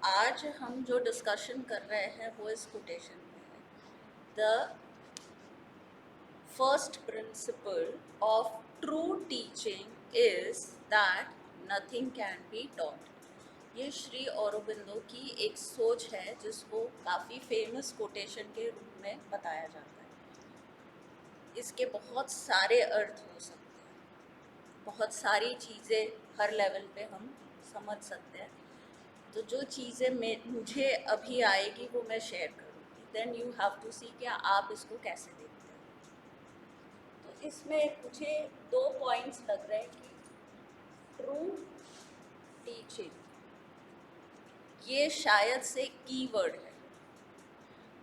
आज हम जो डिस्कशन कर रहे हैं वो इस कोटेशन में है। The first principle of true teaching is that nothing can be taught. ये श्री औरोबिंदो की एक सोच है जिसको काफ़ी फेमस कोटेशन के रूप में बताया जाता है। इसके बहुत सारे अर्थ हो सकते हैं, बहुत सारी चीज़ें हर लेवल पे हम समझ सकते हैं। तो जो चीज़ें मुझे अभी आएगी वो मैं शेयर करूँगी। देन यू हैव टू सी क्या आप इसको कैसे देखते हैं। तो इसमें मुझे 2 पॉइंट्स लग रहे हैं कि ट्रू टीचिंग ये शायद से कीवर्ड है।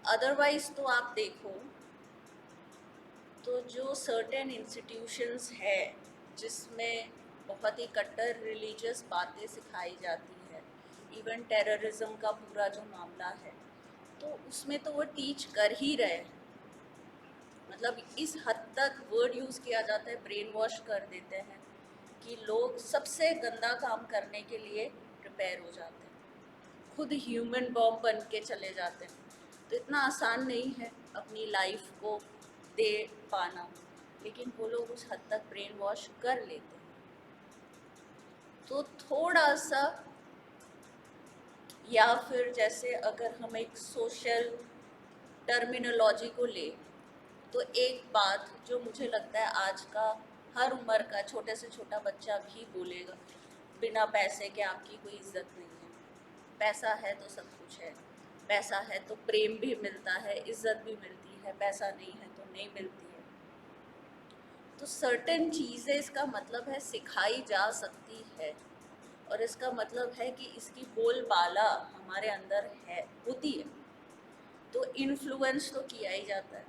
अदरवाइज तो आप देखो तो जो सर्टेन इंस्टीट्यूशंस है जिसमें बहुत ही कट्टर रिलीजियस बातें सिखाई जाती है, इवन टेररिज्म का पूरा जो मामला है, तो उसमें तो वो टीच कर ही रहे हैं। मतलब इस हद तक वर्ड यूज़ किया जाता है, ब्रेन वॉश कर देते हैं कि लोग सबसे गंदा काम करने के लिए प्रिपेयर हो जाते हैं, खुद ह्यूमन बॉम्ब बन के चले जाते हैं। तो इतना आसान नहीं है अपनी लाइफ को दे पाना, लेकिन वो लोग उस हद तक ब्रेन वॉश कर लेते हैं। तो थोड़ा सा, या फिर जैसे अगर हम एक सोशल टर्मिनोलॉजी को ले, तो एक बात जो मुझे लगता है आज का हर उम्र का छोटे से छोटा बच्चा भी बोलेगा, बिना पैसे के आपकी कोई इज्जत नहीं है। पैसा है तो सब कुछ है, पैसा है तो प्रेम भी मिलता है, इज्जत भी मिलती है, पैसा नहीं है तो नहीं मिलती है। तो सर्टेन चीज़ें इसका मतलब है सिखाई जा सकती है, और इसका मतलब है कि इसकी बोलबाला हमारे अंदर है, होती है, तो इन्फ्लुएंस तो किया ही जाता है।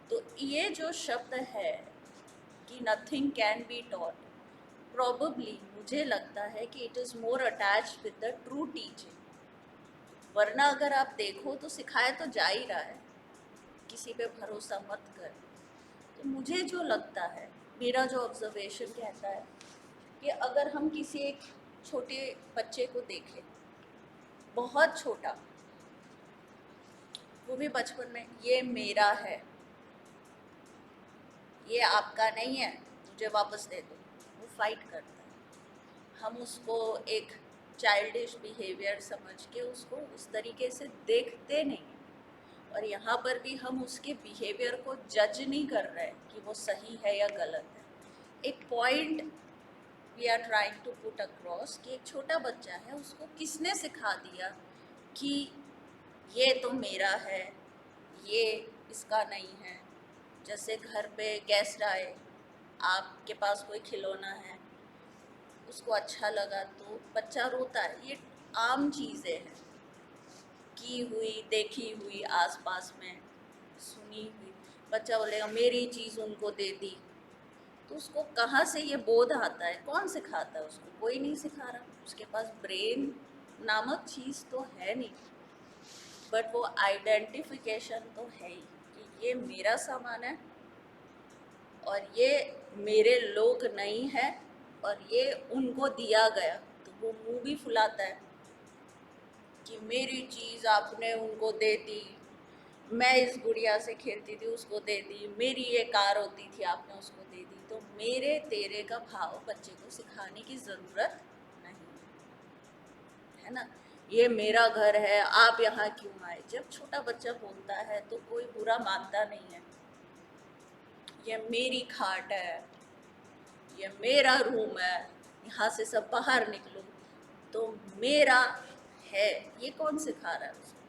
तो ये जो शब्द है कि nothing can be taught, probably मुझे लगता है कि it is more attached with the true teaching. वरना अगर आप देखो तो सिखाया तो जा ही रहा है, किसी पे भरोसा मत कर। तो मुझे जो लगता है, मेरा जो ऑब्जर्वेशन कहता है कि अगर हम किसी एक छोटे बच्चे को देखें, बहुत छोटा, वो भी बचपन में ये मेरा है, ये आपका नहीं है, मुझे वापस दे दो, वो फाइट करता है। हम उसको एक चाइल्डिश बिहेवियर समझ के उसको उस तरीके से देखते नहीं हैं। और यहाँ पर भी हम उसके बिहेवियर को जज नहीं कर रहे हैं कि वो सही है या गलत है। एक point we are trying to put across कि एक छोटा बच्चा है, उसको किसने सिखा दिया कि ये तो मेरा है, ये इसका नहीं है। जैसे घर पे गेस्ट आए, आपके पास कोई खिलौना है, उसको अच्छा लगा तो बच्चा रोता है। ये आम चीज़ें हैं, की हुई, देखी हुई, आसपास में सुनी हुई। बच्चा बोलेगा मेरी चीज़ उनको दे दी, तो उसको कहाँ से ये बोध आता है? कौन सिखाता है उसको? कोई नहीं सिखा रहा। उसके पास ब्रेन नामक चीज़ तो है नहीं, बट वो आइडेंटिफिकेशन तो है ही कि ये मेरा सामान है और ये मेरे लोग नहीं है और ये उनको दिया गया। तो वो मुंह भी फुलाता है कि मेरी चीज़ आपने उनको दे दी, मैं इस गुड़िया से खेलती थी उसको दे दी, मेरी ये कार होती थी आपने उसको दे दी। तो मेरे तेरे का भाव बच्चे को सिखाने की ज़रूरत नहीं है ना। ये मेरा घर है, आप यहाँ क्यों आए? जब छोटा बच्चा बोलता है तो कोई बुरा मानता नहीं है। ये मेरी खाट है, ये मेरा रूम है, यहाँ से सब बाहर निकलो, तो मेरा है। ये कौन सिखा रहा है उसको?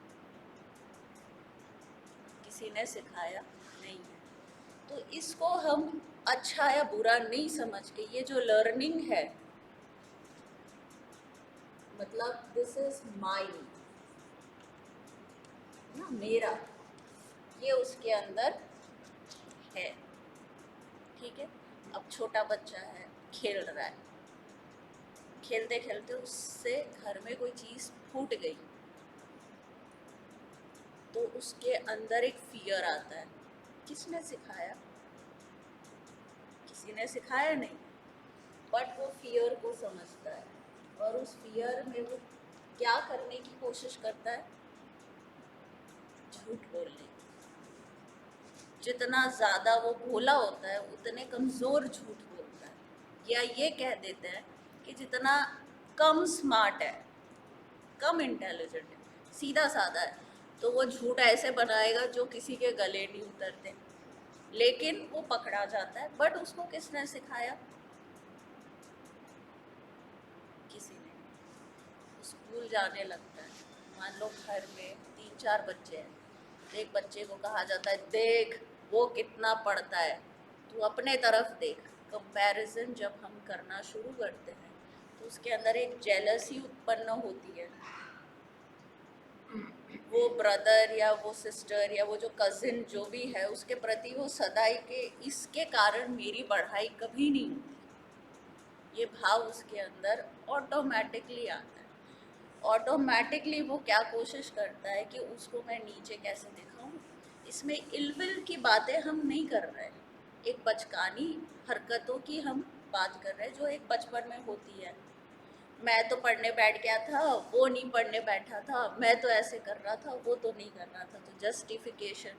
किसी ने सिखाया नहीं है। तो इसको हम अच्छा या बुरा नहीं समझ के, ये जो लर्निंग है, मतलब दिस इज माइन ना, मेरा, ये उसके अंदर है। ठीक है। अब छोटा बच्चा है, खेल रहा है, खेलते खेलते उससे घर में कोई चीज़ फूट गई, तो उसके अंदर एक फियर आता है। किसने सिखाया? किसी ने सिखाया नहीं, बट वो फियर को समझता है और उस फियर में वो क्या करने की कोशिश करता है? झूठ बोलने की। जितना ज़्यादा वो भोला होता है उतने कमज़ोर झूठ बोलता है, या ये कह देते हैं कि जितना कम स्मार्ट है, कम इंटेलिजेंट है, सीधा साधा है, तो वो झूठ ऐसे बनाएगा जो किसी के गले नहीं उतरते, लेकिन वो पकड़ा जाता है। बट उसको किसने सिखाया? किसी ने। स्कूल जाने लगता है, मान लो घर में 3-4 बच्चे हैं, तो एक बच्चे को कहा जाता है देख वो कितना पढ़ता है, तू अपने तरफ देख। कंपैरिजन जब हम करना शुरू करते हैं तो उसके अंदर एक जेलसी उत्पन्न होती है। वो ब्रदर या वो सिस्टर या वो जो कज़िन जो भी है उसके प्रति वो सदाई के इसके कारण मेरी पढ़ाई कभी नहीं होती, ये भाव उसके अंदर ऑटोमेटिकली आता है। ऑटोमेटिकली वो क्या कोशिश करता है कि उसको मैं नीचे कैसे दिखाऊं। इसमें इलविल की बातें हम नहीं कर रहे हैं, एक बचकानी हरकतों की हम बात कर रहे हैं जो एक बचपन में होती है। मैं तो पढ़ने बैठ गया था, वो नहीं पढ़ने बैठा था, मैं तो ऐसे कर रहा था, वो तो नहीं कर रहा था। तो जस्टिफिकेशन,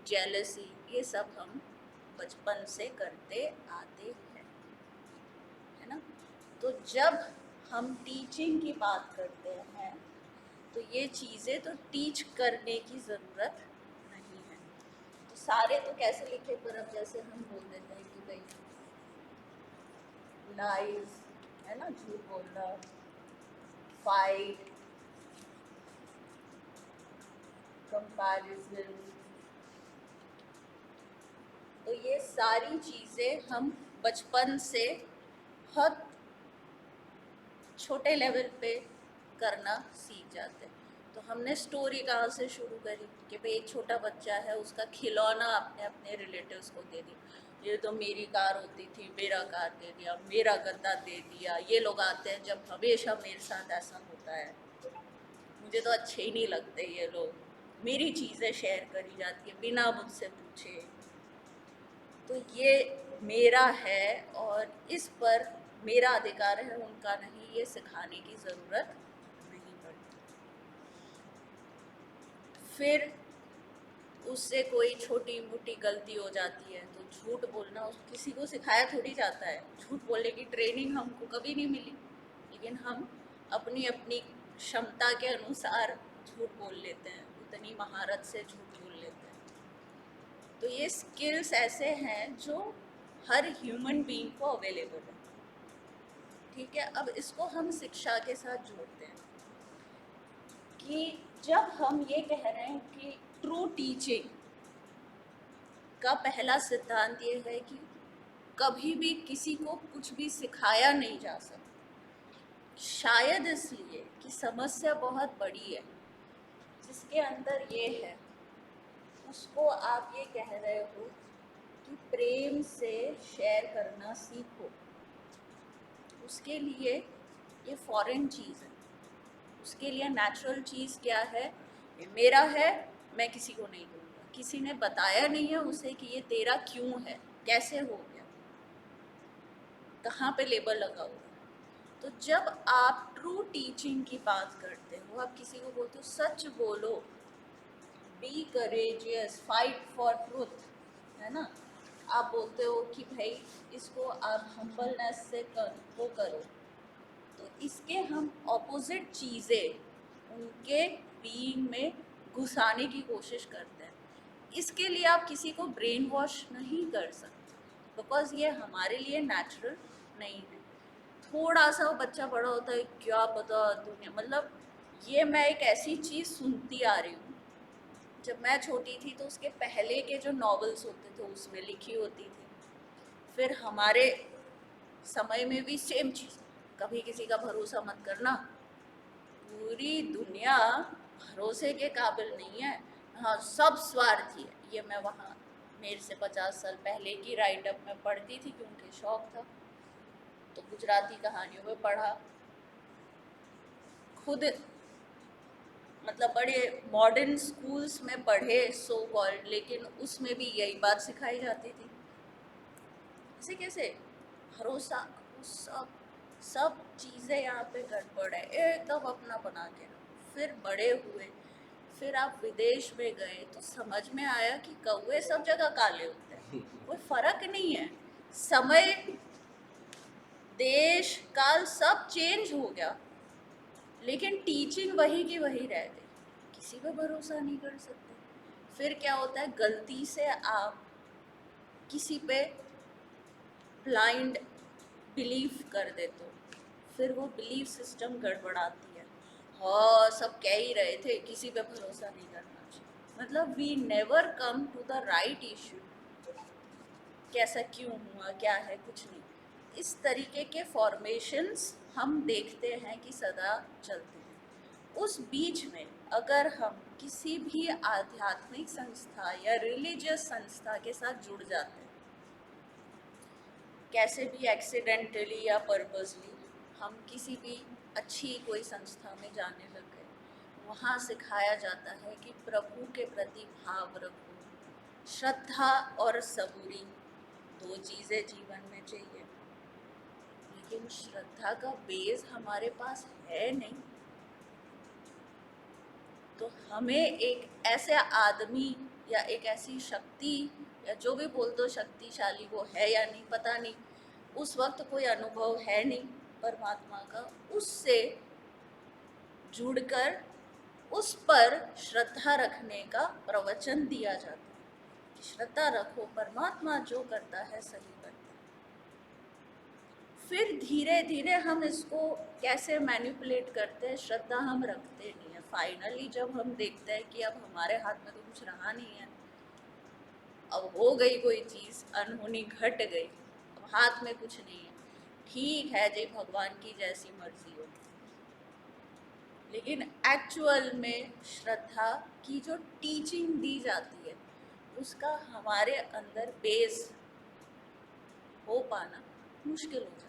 जेलसी, ये सब हम बचपन से करते आते हैं, है ना। तो जब हम टीचिंग की बात करते हैं तो ये चीज़ें तो टीच करने की ज़रूरत नहीं है। तो सारे तो कैसे लिखे, पर अब जैसे हम बोल देते हैं कि भाई लाइज, है ना, झूठ बोलना, फाइट, कंपैरिजन, तो ये सारी चीज़ें हम बचपन से बहुत छोटे लेवल पे करना सीख जाते हैं। तो हमने स्टोरी कहाँ से शुरू करी कि भाई एक छोटा बच्चा है, उसका खिलौना अपने अपने रिलेटिव्स को दे दिया, ये तो मेरी कार होती थी, मेरा कार दे दिया, मेरा गद्दा दे दिया। ये लोग आते हैं जब हमेशा मेरे साथ ऐसा होता है, मुझे तो अच्छे ही नहीं लगते ये लोग, मेरी चीज़ें शेयर करी जाती है बिना मुझसे पूछे, तो ये मेरा है और इस पर मेरा अधिकार है, उनका नहीं, ये सिखाने की ज़रूरत नहीं पड़ती। फिर उससे कोई छोटी मोटी गलती हो जाती है तो झूठ बोलना किसी को सिखाया थोड़ी जाता है, झूठ बोलने की ट्रेनिंग हमको कभी नहीं मिली, लेकिन हम अपनी अपनी क्षमता के अनुसार झूठ बोल लेते हैं, उतनी महारत से झूठ बोल लेते हैं। तो ये स्किल्स ऐसे हैं जो हर ह्यूमन बीइंग को अवेलेबल है, ठीक है। अब इसको हम शिक्षा के साथ जोड़ते हैं कि जब हम ये कह रहे हैं कि ट्रू टीचिंग का पहला सिद्धांत ये है कि कभी भी किसी को कुछ भी सिखाया नहीं जा सकता, शायद इसलिए कि समस्या बहुत बड़ी है जिसके अंदर ये है, उसको आप ये कह रहे हो कि प्रेम से शेयर करना सीखो। उसके लिए ये फॉरेन चीज़ है, उसके लिए नेचुरल चीज़ क्या है, ये मेरा है, मैं किसी को नहीं दूंगा। किसी ने बताया नहीं है उसे कि ये तेरा क्यों है, कैसे हो गया, कहाँ पे लेबल लगा हुआ। तो जब आप ट्रू टीचिंग की बात करते हो, आप किसी को बोलते हो सच बोलो, be courageous, fight for truth, है ना, आप बोलते हो कि भाई इसको आप हम्बलनेस से वो करो, तो इसके हम ऑपोजिट चीज़ें उनके बीइंग में घुसाने की कोशिश करते हैं। इसके लिए आप किसी को ब्रेन वॉश नहीं कर सकते, बिकॉज ये हमारे लिए नेचुरल नहीं है। थोड़ा सा वो बच्चा बड़ा होता है, क्या पता दुनिया, मतलब ये मैं एक ऐसी चीज़ सुनती आ रही हूँ, जब मैं छोटी थी तो उसके पहले के जो नॉवेल्स होते थे उसमें लिखी होती थी, फिर हमारे समय में भी सेम चीज़, कभी किसी का भरोसा मत करना, पूरी दुनिया भरोसे के काबिल नहीं है, हाँ सब स्वार्थी है। ये मैं वहाँ मेरे से 50 साल पहले की राइट अप में पढ़ती थी क्योंकि शौक था, तो गुजराती कहानियों में पढ़ा, खुद मतलब बड़े मॉडर्न स्कूल्स में पढ़े सो कॉल्ड, लेकिन उसमें भी यही बात सिखाई जाती थी। ऐसे कैसे भरोसा, सब सब चीज़ें यहाँ पे गड़बड़ है, एकदम अपना बना के रखो। फिर बड़े हुए, फिर आप विदेश में गए तो समझ में आया कि कौवे सब जगह काले होते हैं, कोई फर्क नहीं है। समय, देश, काल सब चेंज हो गया, लेकिन टीचिंग वही की वही रह गई। किसी पे भरोसा नहीं कर सकते। फिर क्या होता है, गलती से आप किसी पे ब्लाइंड बिलीव कर देते हो, फिर वो बिलीफ सिस्टम गड़बड़ाती है। हाँ, सब कह ही रहे थे किसी पे भरोसा नहीं करना चाहिए, मतलब we never come to the right issue. कैसा क्यों हुआ, क्या है, कुछ नहीं। इस तरीके के फॉर्मेशंस हम देखते हैं कि सदा चलते हैं। उस बीच में अगर हम किसी भी आध्यात्मिक संस्था या रिलीजियस संस्था के साथ जुड़ जाते हैं, कैसे भी एक्सीडेंटली या पर्पसली, हम किसी भी अच्छी कोई संस्था में जाने लग गए, वहाँ सिखाया जाता है कि प्रभु के प्रति भाव रखो, श्रद्धा और सबूरी, दो चीज़ें जीवन में चाहिए। लेकिन श्रद्धा का बेस हमारे पास है नहीं, तो हमें एक ऐसे आदमी या एक ऐसी शक्ति, या जो भी बोल दो शक्तिशाली वो है या नहीं पता नहीं, उस वक्त कोई अनुभव है नहीं परमात्मा का, उससे जुड़कर उस पर श्रद्धा रखने का प्रवचन दिया जाता है कि श्रद्धा रखो, परमात्मा जो करता है सही करता है। फिर धीरे धीरे हम इसको कैसे मैनिपुलेट करते हैं, श्रद्धा हम रखते नहीं है। फाइनली जब हम देखते हैं कि अब हमारे हाथ में तो कुछ रहा नहीं है, अब हो गई कोई चीज़, अनहोनी घट गई, अब हाथ में कुछ नहीं है, ठीक है जी, भगवान की जैसी मर्जी हो। लेकिन एक्चुअल में श्रद्धा की जो टीचिंग दी जाती है, उसका हमारे अंदर बेस हो पाना मुश्किल हो जाता है।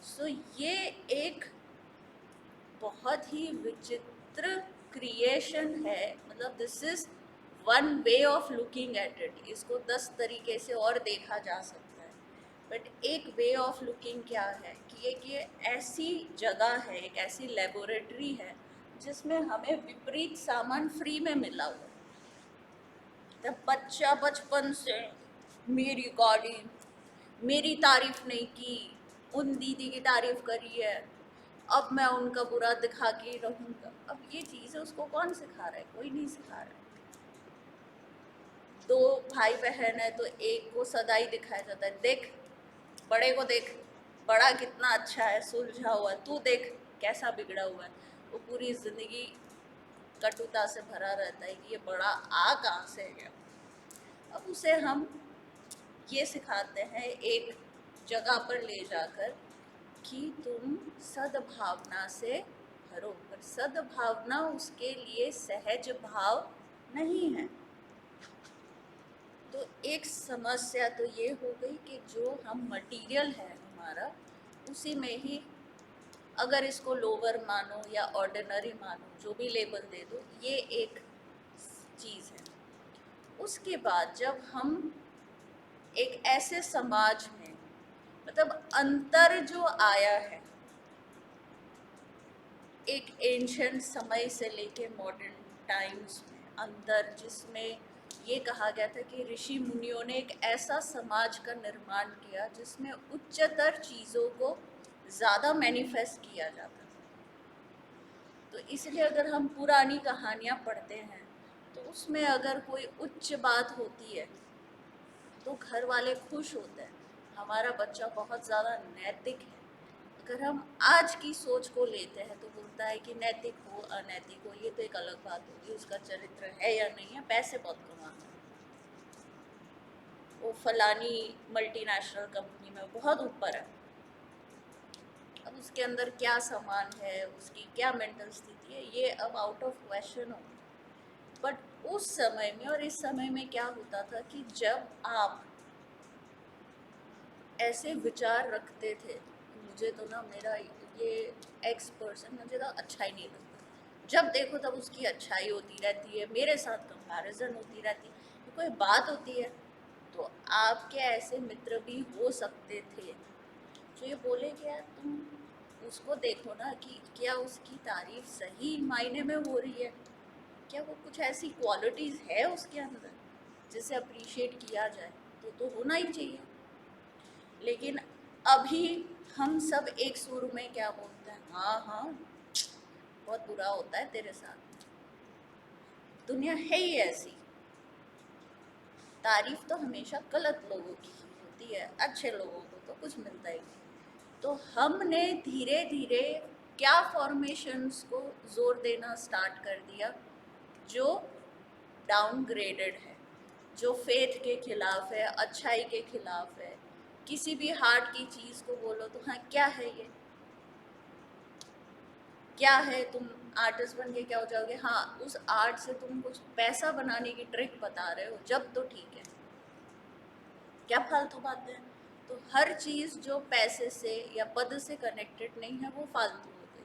सो ये एक बहुत ही विचित्र क्रिएशन है, मतलब this is one way of looking at it. इसको 10 तरीके से और देखा जा सकता है, बट एक वे ऑफ लुकिंग क्या है कि ये ऐसी जगह है, एक ऐसी लेबोरेटरी है जिसमें हमें विपरीत सामान फ्री में मिला हुआ है। तब बच्चा बचपन से मेरी गाड़ी, मेरी तारीफ नहीं की, उन दीदी की तारीफ करी है, अब मैं उनका बुरा दिखा के रहूँगा। अब ये चीज़ है, उसको कौन सिखा रहा है? कोई नहीं सिखा रहा है। दो भाई बहन है तो एक को सदा ही दिखाया जाता है, देख बड़े को, देख बड़ा कितना अच्छा है, सुलझा हुआ है, तू देख कैसा बिगड़ा हुआ है। वो पूरी ज़िंदगी कटुता से भरा रहता है कि ये बड़ा आ कहाँ से गया। अब उसे हम ये सिखाते हैं एक जगह पर ले जाकर कि तुम सद्भावना से भरो, पर सद्भावना उसके लिए सहज भाव नहीं है। तो एक समस्या तो ये हो गई कि जो हम मटेरियल है हमारा, उसी में ही अगर इसको लोअर मानो या ऑर्डिनरी मानो, जो भी लेबल दे दो, ये एक चीज़ है। उसके बाद जब हम एक ऐसे समाज में, मतलब अंतर जो आया है एक एंशिएंट समय से लेके मॉडर्न टाइम्स में, अंतर जिसमें ये कहा गया था कि ऋषि मुनियों ने एक ऐसा समाज का निर्माण किया जिसमें उच्चतर चीज़ों को ज़्यादा मैनिफेस्ट किया जाता था। तो इसलिए अगर हम पुरानी कहानियाँ पढ़ते हैं तो उसमें अगर कोई उच्च बात होती है तो घर वाले खुश होते हैं, हमारा बच्चा बहुत ज़्यादा नैतिक है। अगर हम आज की सोच को लेते हैं तो बोलता है कि नैतिक हो अनैतिक हो ये तो एक अलग बात होगी, उसका चरित्र है या नहीं है, पैसे बहुत कमाता है, वो फलानी मल्टीनेशनल कंपनी में बहुत ऊपर है, अब उसके अंदर क्या सामान है, उसकी क्या मेंटल स्थिति है, ये अब आउट ऑफ क्वेश्चन हो। बट उस समय में और इस समय में क्या होता था कि जब आप ऐसे विचार रखते थे, मुझे तो ना मेरा ये एक्स पर्सन मुझे तो अच्छा ही नहीं लगता, जब देखो तब उसकी अच्छाई होती रहती है, मेरे साथ कंपैरिजन होती रहती है, कोई बात होती है, तो आपके ऐसे मित्र भी हो सकते थे जो ये बोले कि यार तुम उसको देखो ना कि क्या उसकी तारीफ सही मायने में हो रही है, क्या वो कुछ ऐसी क्वालिटीज़ है उसके अंदर जिसे अप्रिशिएट किया जाए, तो होना ही चाहिए। लेकिन अभी हम सब एक सुर में क्या बोलते हैं, हाँ हाँ बहुत बुरा होता है तेरे साथ, दुनिया है ही ऐसी। तारीफ तो हमेशा गलत लोगों की ही होती है, अच्छे लोगों को तो कुछ मिलता ही नहीं। तो हमने धीरे धीरे क्या फॉर्मेशंस को जोर देना स्टार्ट कर दिया, जो डाउनग्रेडेड है, जो फेथ के खिलाफ है, अच्छाई के खिलाफ है। किसी भी हार्ट की चीज़ को बोलो तो हाँ क्या है ये, क्या है, तुम आर्टिस्ट बन के क्या हो जाओगे, हाँ उस आर्ट से तुम कुछ पैसा बनाने की ट्रिक बता रहे हो जब तो ठीक है, क्या फालतू बात है। तो हर चीज़ जो पैसे से या पद से कनेक्टेड नहीं है वो फालतू हो गई।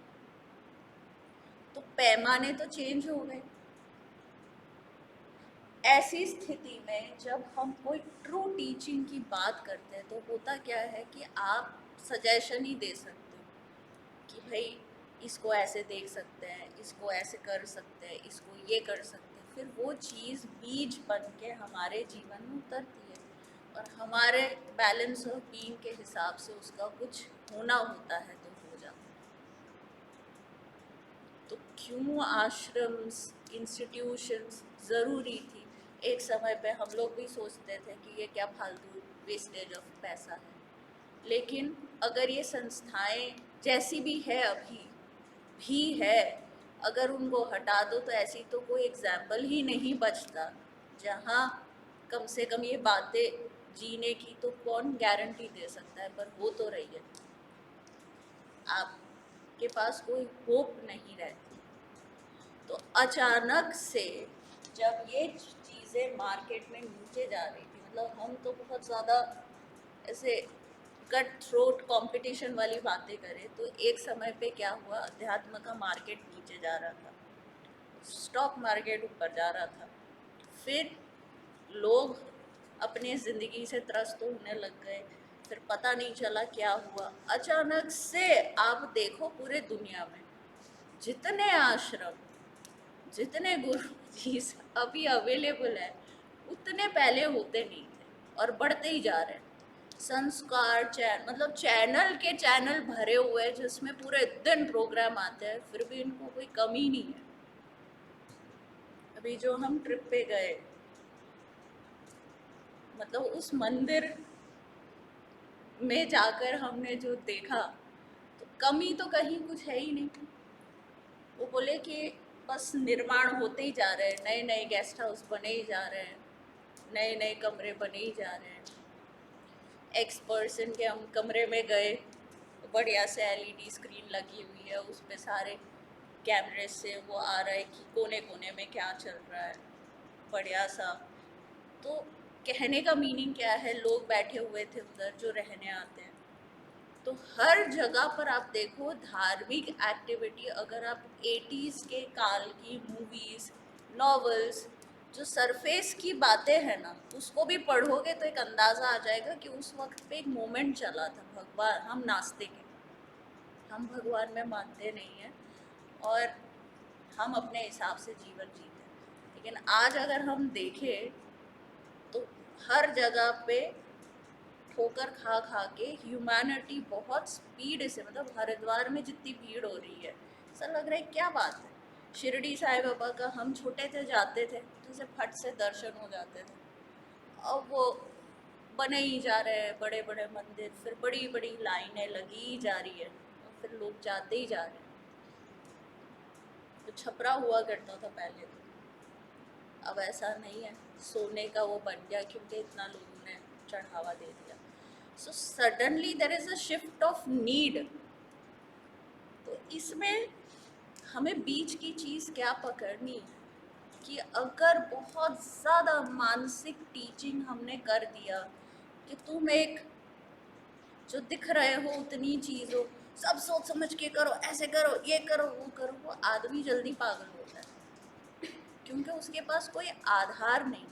तो पैमाने तो चेंज हो गए। ऐसी स्थिति में जब हम कोई ट्रू टीचिंग की बात करते हैं तो होता क्या है कि आप सजेशन ही दे सकते हो कि भाई इसको ऐसे देख सकते हैं, इसको ऐसे कर सकते हैं, इसको ये कर सकते हैं। फिर वो चीज़ बीज बन के हमारे जीवन में उतरती है और हमारे बैलेंस ऑफ बीइंग के हिसाब से उसका कुछ होना होता है तो हो जाता है। तो क्यों आश्रम्स, इंस्टीट्यूशंस ज़रूरी थी। एक समय पे हम लोग भी सोचते थे कि ये क्या फालतू वेस्टेज ऑफ पैसा है, लेकिन अगर ये संस्थाएं जैसी भी है अभी भी है, अगर उनको हटा दो तो ऐसी तो कोई एग्जाम्पल ही नहीं बचता जहाँ कम से कम ये बातें जीने की तो कौन गारंटी दे सकता है, पर हो तो रही है। आपके पास कोई होप नहीं रहती। तो अचानक से जब ये चीज़ें मार्केट में नीचे जा रही थी, मतलब हम तो बहुत ज़्यादा ऐसे कट थ्रोट कंपटीशन वाली बातें करें, तो एक समय पे क्या हुआ, अध्यात्म का मार्केट नीचे जा रहा था, स्टॉक मार्केट ऊपर जा रहा था। फिर लोग अपने ज़िंदगी से त्रस्त होने लग गए। फिर पता नहीं चला क्या हुआ, अचानक से आप देखो पूरे दुनिया में जितने आश्रम, जितने गुरु जी अभी अवेलेबल है उतने पहले होते नहीं थे और बढ़ते ही जा रहे हैं। संस्कार मतलब चैनल के चैनल भरे हुए हैं जिसमें पूरे दिन प्रोग्राम आते हैं, फिर भी इनको कोई कमी नहीं है। अभी जो हम ट्रिप पे गए, मतलब उस मंदिर में जाकर हमने जो देखा, तो कमी तो कहीं कुछ है ही नहीं। वो बोले कि बस निर्माण होते ही जा रहे हैं, नए नए गेस्ट हाउस बने ही जा रहे हैं, नए नए कमरे बने ही जा रहे हैं। एक्स पर्सन के हम कमरे में गए तो बढ़िया से एलईडी स्क्रीन लगी हुई है, उस पर सारे कैमरे से वो आ रहा है कि कोने कोने में क्या चल रहा है, बढ़िया सा। तो कहने का मीनिंग क्या है, लोग बैठे हुए थे उधर जो रहने आते हैं। तो हर जगह पर आप देखो धार्मिक एक्टिविटी, अगर आप 80s के काल की मूवीज़, नॉवेल्स, जो सरफेस की बातें हैं ना उसको भी पढ़ोगे तो एक अंदाज़ा आ जाएगा कि उस वक्त पे एक मोमेंट चला था। भगवान, हम नास्तिक हैं, हम भगवान में मानते नहीं हैं और हम अपने हिसाब से जीवन जीते हैं। लेकिन आज अगर हम देखें तो हर जगह पे ठोकर खा खा के ह्यूमैनिटी बहुत स्पीड से, मतलब हरिद्वार में जितनी भीड़ हो रही है ऐसा लग रहा है क्या बात है। शिरडी साईं बाबा का हम छोटे थे जाते थे तो जैसे फट से दर्शन हो जाते थे, अब वो बने ही जा रहे हैं बड़े बड़े मंदिर, फिर बड़ी बड़ी लाइनें लगी ही जा रही है और फिर लोग जाते ही जा रहे हैं। तो छपरा हुआ करता था पहले, तो अब ऐसा नहीं है, सोने का वो बन गया क्योंकि इतना लोगों ने चढ़ावा दे दिया। So suddenly there is a shift of need. तो इसमें हमें बीच की चीज़ क्या पकड़नी है कि अगर बहुत ज़्यादा मानसिक टीचिंग हमने कर दिया कि तुम एक जो दिख रहे हो उतनी चीज़ हो, सब सोच समझ के करो, ऐसे करो, ये करो, वो करो, वो आदमी जल्दी पागल होता है क्योंकि उसके पास कोई आधार नहीं।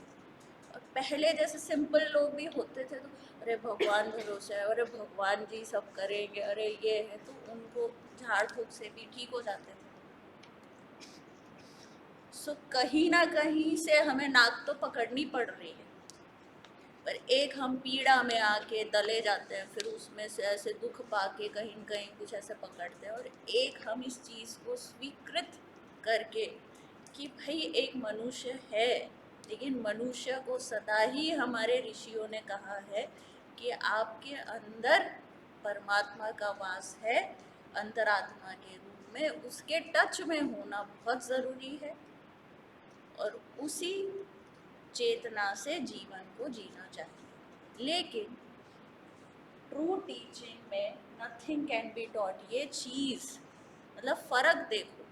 और पहले जैसे सिंपल लोग भी होते थे तो अरे भगवान भरोसा है, अरे भगवान जी सब करेंगे, अरे ये है, तो उनको झाड़ फूक से भी ठीक हो जाते थे। सो कहीं ना कहीं से हमें नाक तो पकड़नी पड़ रही है, पर एक हम पीड़ा में आके दले जाते हैं, फिर उसमें से ऐसे दुख पाके कहीं न कहीं कुछ ऐसे पकड़ते हैं, और एक हम इस चीज़ को स्वीकृत करके कि भाई एक मनुष्य है, लेकिन मनुष्य को सदा ही हमारे ऋषियों ने कहा है कि आपके अंदर परमात्मा का वास है, अंतरात्मा के रूप में, उसके टच में होना बहुत ज़रूरी है, और उसी चेतना से जीवन को जीना चाहिए। लेकिन ट्रू टीचिंग में नथिंग कैन बी टॉट, ये चीज़ मतलब फ़र्क देखो,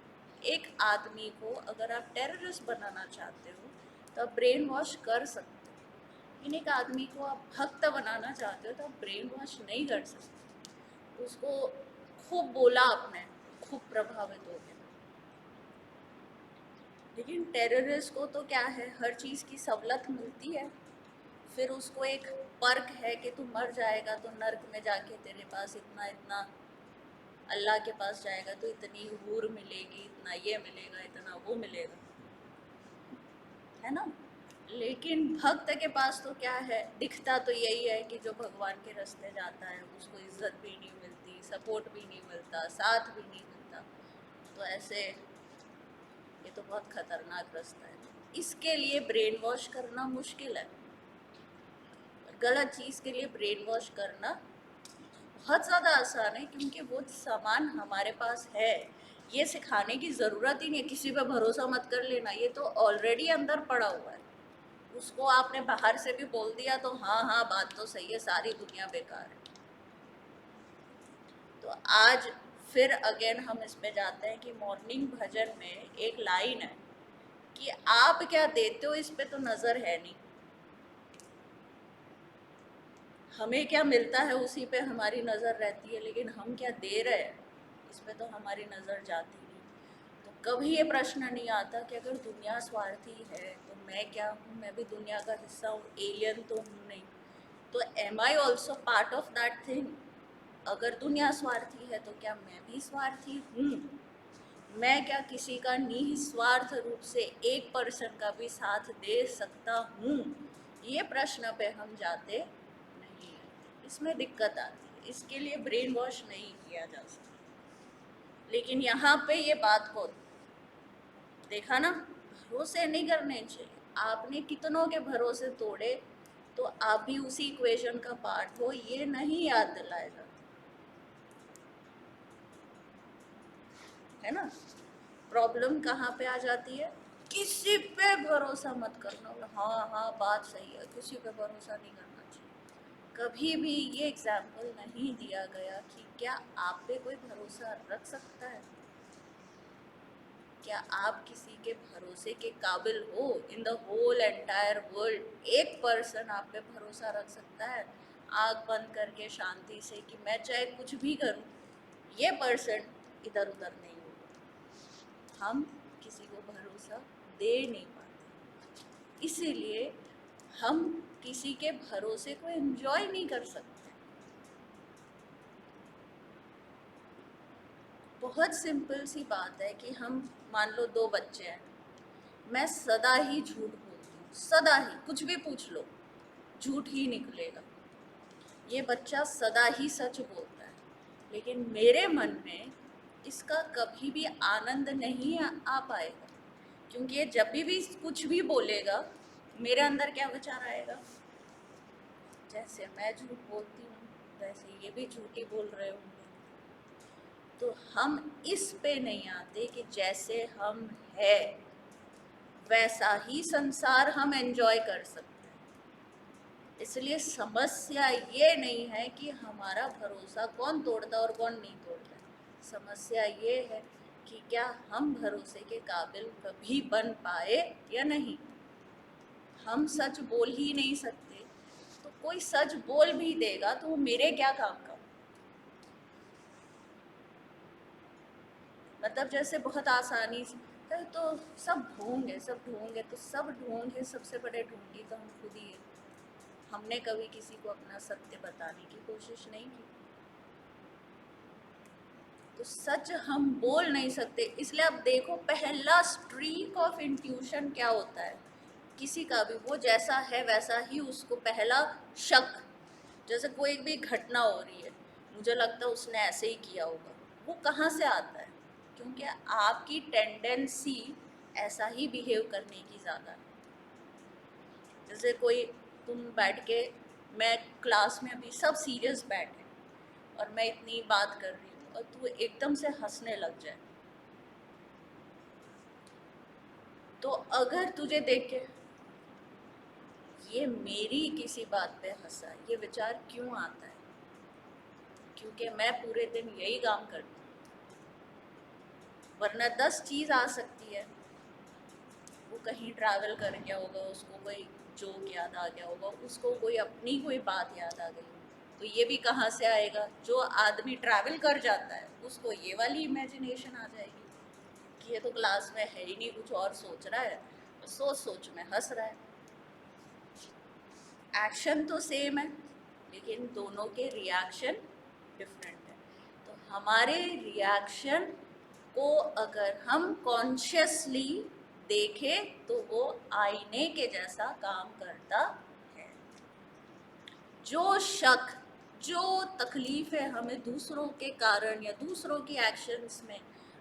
एक आदमी को अगर आप टेररिस्ट बनाना चाहते हो तो आप ब्रेन वॉश कर सकते हो, लेकिन एक आदमी को आप भक्त बनाना चाहते हो तो आप ब्रेन वॉश नहीं कर सकते। उसको खूब बोला आपने, खूब प्रभावित हो गया, लेकिन टेररिस्ट को तो क्या है, हर चीज़ की सहूलत मिलती है, फिर उसको एक पर्क है कि तू मर जाएगा तो नर्क में जाके तेरे पास इतना इतना, अल्लाह के पास जाएगा तो इतनी हूर मिलेगी, इतना ये मिलेगा, इतना वो मिलेगा, है ना। लेकिन भक्त के पास तो क्या है, दिखता तो यही है कि जो भगवान के रास्ते जाता है उसको इज्जत भी नहीं मिलती, सपोर्ट भी नहीं मिलता, साथ भी नहीं मिलता, तो ऐसे ये तो बहुत खतरनाक रास्ता है। इसके लिए ब्रेन वॉश करना मुश्किल है, गलत चीज़ के लिए ब्रेन वॉश करना बहुत ज़्यादा आसान है, क्योंकि वो सामान हमारे पास है, ये सिखाने की ज़रूरत ही नहीं है। किसी पे भरोसा मत कर लेना, ये तो ऑलरेडी अंदर पड़ा हुआ है, उसको आपने बाहर से भी बोल दिया तो हाँ हाँ बात तो सही है, सारी दुनिया बेकार है। तो आज फिर अगेन हम इस पे जाते हैं कि मॉर्निंग भजन में एक लाइन है कि आप क्या देते हो इस पे तो नज़र है नहीं, हमें क्या मिलता है उसी पे हमारी नज़र रहती है, लेकिन हम क्या दे रहे हैं इस पे तो हमारी नज़र जाती नहीं। तो कभी ये प्रश्न नहीं आता कि अगर दुनिया स्वार्थी है तो मैं क्या हूँ, मैं भी दुनिया का हिस्सा हूँ, एलियन तो हूँ नहीं, तो am I also part of that thing. अगर दुनिया स्वार्थी है तो क्या मैं भी स्वार्थी हूँ? मैं क्या किसी का निस्वार्थ रूप से 1% का भी साथ दे सकता हूँ? ये प्रश्न पे हम जाते नहीं हैं, इसमें दिक्कत आती है, इसके लिए ब्रेन वॉश नहीं किया जा सकता। लेकिन यहाँ पे ये बात को देखा ना, भरोसे नहीं करने चाहिए। आपने कितनों के भरोसे तोड़े तो आप भी उसी इक्वेशन का पार्ट हो, ये नहीं याद दिलाया जाता, है ना। प्रॉब्लम कहाँ पे आ जाती है, किसी पे भरोसा मत करना। हाँ हाँ बात सही है, किसी पे भरोसा नहीं करना चाहिए। कभी भी ये एग्जाम्पल नहीं दिया गया कि क्या आप पे कोई भरोसा रख सकता है, क्या आप किसी के भरोसे के काबिल हो in the whole entire world? 1% आप पे भरोसा रख सकता है आँख बंद करके शांति से कि मैं चाहे कुछ भी करूं, ये परसेंट इधर उधर नहीं होगा। हम किसी को भरोसा दे नहीं पाते, इसीलिए हम किसी के भरोसे को एंजॉय नहीं कर सकते। बहुत सिंपल सी बात है कि हम मान लो 2 बच्चे हैं, मैं सदा ही झूठ बोलती हूँ, सदा ही, कुछ भी पूछ लो झूठ ही निकलेगा, ये बच्चा सदा ही सच बोलता है, लेकिन मेरे मन में इसका कभी भी आनंद नहीं आ पाएगा, क्योंकि ये जब भी कुछ भी बोलेगा मेरे अंदर क्या विचार आएगा, जैसे मैं झूठ बोलती हूँ वैसे ये भी झूठ ही बोल रहे होंगे। तो हम इस पे नहीं आते कि जैसे हम है वैसा ही संसार हम एंजॉय कर सकते हैं। इसलिए समस्या ये नहीं है कि हमारा भरोसा कौन तोड़ता और कौन नहीं तोड़ता, समस्या ये है कि क्या हम भरोसे के काबिल कभी बन पाए या नहीं। हम सच बोल ही नहीं सकते, तो कोई सच बोल भी देगा तो वो मेरे क्या काम का। मतलब जैसे बहुत आसानी से तो सब ढोंग है, सब ढोंग है, तो सब ढोंग है, सबसे बड़े ढोंगी तो हम खुद ही है। हमने कभी किसी को अपना सत्य बताने की कोशिश नहीं की। तो सच हम बोल नहीं सकते। इसलिए अब देखो, पहला स्ट्रीक ऑफ इंट्यूशन क्या होता है किसी का भी, वो जैसा है वैसा ही उसको पहला शक, जैसे कोई भी घटना हो रही है, मुझे लगता है उसने ऐसे ही किया होगा, वो कहाँ से आता है? क्योंकि आपकी टेंडेंसी ऐसा ही बिहेव करने की ज़्यादा है। जैसे कोई, तुम बैठ के, मैं क्लास में अभी सब सीरियस बैठे और मैं इतनी बात कर रही हूँ और तू एकदम से हंसने लग जाए, तो अगर तुझे देख के ये मेरी किसी बात पे हंसा, ये विचार क्यों आता है? क्योंकि मैं पूरे दिन यही काम करती हूँ। वरना 10 चीज़ आ सकती है, वो कहीं ट्रैवल कर गया होगा, उसको कोई जोक याद आ गया होगा, उसको कोई अपनी कोई बात याद आ गई, तो ये भी कहाँ से आएगा? जो आदमी ट्रैवल कर जाता है उसको ये वाली इमेजिनेशन आ जाएगी कि ये तो क्लास में है ही नहीं, कुछ और सोच रहा है, तो सोच सोच में हंस रहा है। एक्शन तो सेम है, लेकिन दोनों के रिएक्शन डिफरेंट है। तो हमारे रिएक्शन को अगर हम कॉन्शियसली देखें तो वो आईने के जैसा काम करता है। जो शक, जो तकलीफ़ें हमें दूसरों के कारण या दूसरों की एक्शंस में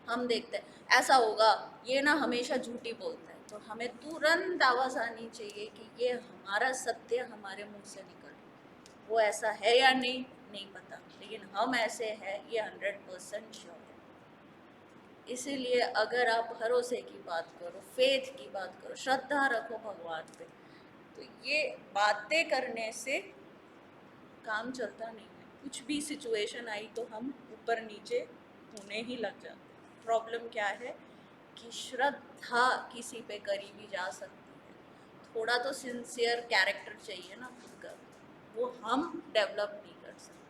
हम देखते हैं, ऐसा होगा, ये ना हमेशा झूठी बोलता है, तो हमें तुरंत आवाज़ आनी चाहिए कि ये हमारा सत्य हमारे मुंह से निकल, वो ऐसा है या नहीं, नहीं पता, लेकिन हम ऐसे हैं ये 100% श्योर है। इसीलिए अगर आप भरोसे की बात करो, फेथ की बात करो, श्रद्धा रखो भगवान पे, तो ये बातें करने से काम चलता नहीं है। कुछ भी सिचुएशन आई तो हम ऊपर नीचे होने ही लग जाते हैं। प्रॉब्लम क्या है कि श्रद्धा किसी पे करी भी जा सकती है, थोड़ा तो सिंसियर कैरेक्टर चाहिए ना खुद का, वो हम डेवलप नहीं कर सकते।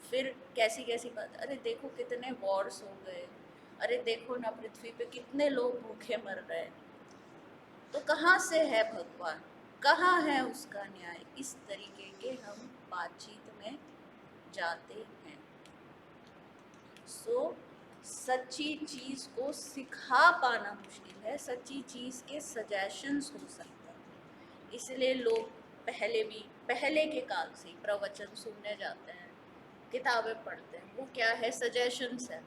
फिर कैसी कैसी बात, अरे देखो कितने वॉर्स हो गए, अरे देखो ना पृथ्वी पे कितने लोग भूखे मर रहे हैं, तो कहाँ से है भगवान, कहाँ है उसका न्याय? इस तरीके के हम बातचीत में जाते हैं। सो सच्ची चीज़ को सिखा पाना मुश्किल है, सच्ची चीज़ के सजेशंस हो सकते हैं। इसलिए लोग पहले के काल से ही प्रवचन सुनने जाते हैं, किताबें पढ़ते हैं। वो क्या है? सजेशंस है।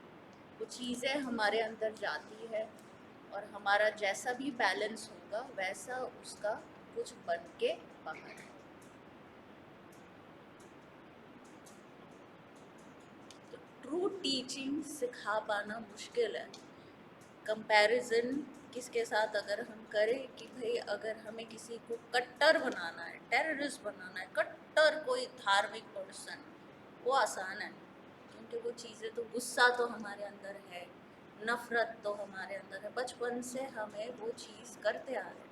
वो चीज़ें हमारे अंदर जाती है और हमारा जैसा भी बैलेंस होगा वैसा उसका कुछ बन के बाहर है। तो ट्रू टीचिंग सिखा पाना मुश्किल है। कंपैरिजन किसके साथ अगर हम करें कि भाई अगर हमें किसी को कट्टर बनाना है, टेररिस्ट बनाना है, कट्टर कोई धार्मिक पर्सन, वो आसान है, क्योंकि वो चीज़ें तो, गुस्सा तो हमारे अंदर है, नफ़रत तो हमारे अंदर है, बचपन से हमें वो चीज़ करते आ रहे हैं।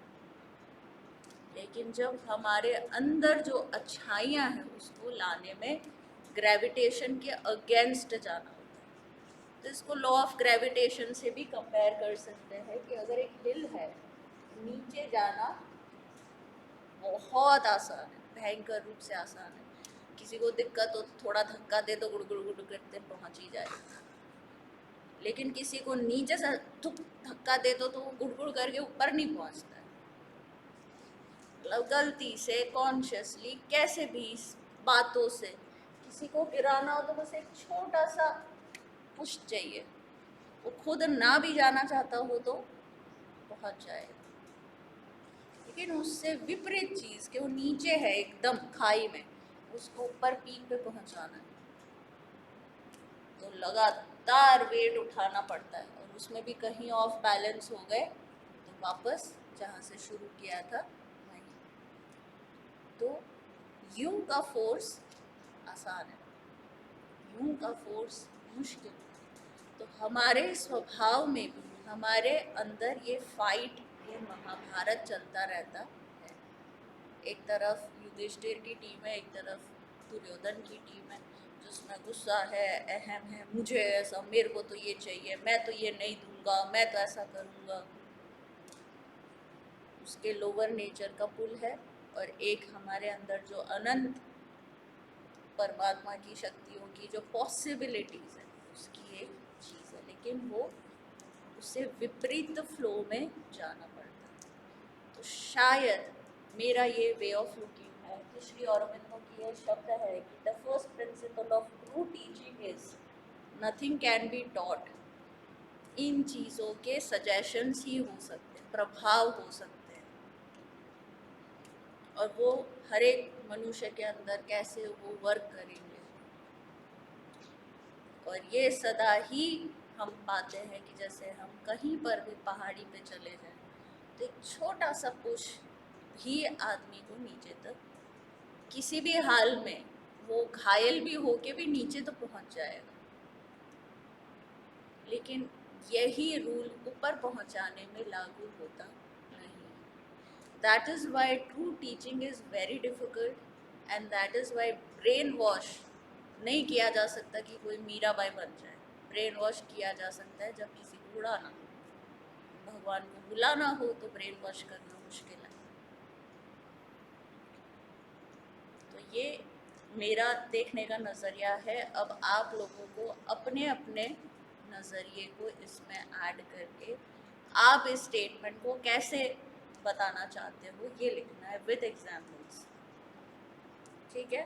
लेकिन जब हमारे अंदर जो अच्छाइयाँ हैं उसको लाने में ग्रेविटेशन के अगेंस्ट जाना होता है, तो इसको लॉ ऑफ ग्रेविटेशन से भी कंपेयर कर सकते हैं कि अगर एक हिल है, नीचे जाना बहुत आसान है, भयंकर रूप से आसान है। किसी को दिक्कत हो थोड़ा धक्का दे तो गुड़ गुड़ गुड़ करते पहुँच ही जाएगा, लेकिन किसी को नीचे से धक्का दे तो वो गुड़ गुड़ करके ऊपर नहीं पहुँचता है। गलती से, कॉन्शियसली, कैसे भी बातों से किसी को गिराना हो तो बस एक छोटा सा पुश चाहिए, वो खुद ना भी जाना चाहता हो तो पहुंच जाएगा। लेकिन उससे विपरीत चीज़ कि वो नीचे है एकदम खाई में, उसको ऊपर पीक पे पहुंचाना है, तो लगातार वेट उठाना पड़ता है, और उसमें भी कहीं ऑफ बैलेंस हो गए तो वापस जहाँ से शुरू किया था वहीं। तो यूं का फोर्स आसान है, यूं का फोर्स मुश्किल है। तो हमारे स्वभाव में भी, हमारे अंदर ये फाइट, ये महाभारत चलता रहता है। एक तरफ युधिष्ठिर की टीम है, एक तरफ दुर्योधन की टीम है, जिसमें गुस्सा है, अहम है, मुझे ऐसा, मेरे को तो ये चाहिए, मैं तो ये नहीं दूंगा, मैं तो ऐसा करूँगा। उसके लोअर नेचर का पुल है और एक हमारे अंदर जो अनंत परमात्मा की शक्तियों की जो पॉसिबिलिटीज़ है उसकी एक चीज़ है, लेकिन वो उससे विपरीत फ्लो में जाना पड़ता है। तो शायद मेरा ये वे ऑफ लुकिंग है कि श्री अरविंदो की ये शब्द है कि the first principle of true teaching is nothing can be taught. इन चीज़ों के सजेशंस ही हो सकते हैं, प्रभाव हो सकते हैं, और वो हर एक मनुष्य के अंदर कैसे वो वर्क करेंगे। और ये सदा ही हम पाते हैं कि जैसे हम कहीं पर भी पहाड़ी पे चले जाएं तो एक छोटा सा पुश भी आदमी को नीचे तक किसी भी हाल में, वो घायल भी होके भी नीचे तो पहुंच जाएगा। लेकिन यही रूल ऊपर पहुंचाने में लागू होता नहीं। That is why true teaching is very difficult and that is why brain wash नहीं किया जा सकता कि कोई मीराबाई बन जाए। ब्रेन वॉश किया जा सकता है जब किसी को उड़ाना हो, भगवान को बुलाना हो तो ब्रेन वॉश करना मुश्किल है। तो ये मेरा देखने का नज़रिया है। अब आप लोगों को अपने अपने नज़रिए को इसमें ऐड करके आप इस स्टेटमेंट को कैसे बताना चाहते हो ये लिखना है विद एग्जाम्पल्स। ठीक है।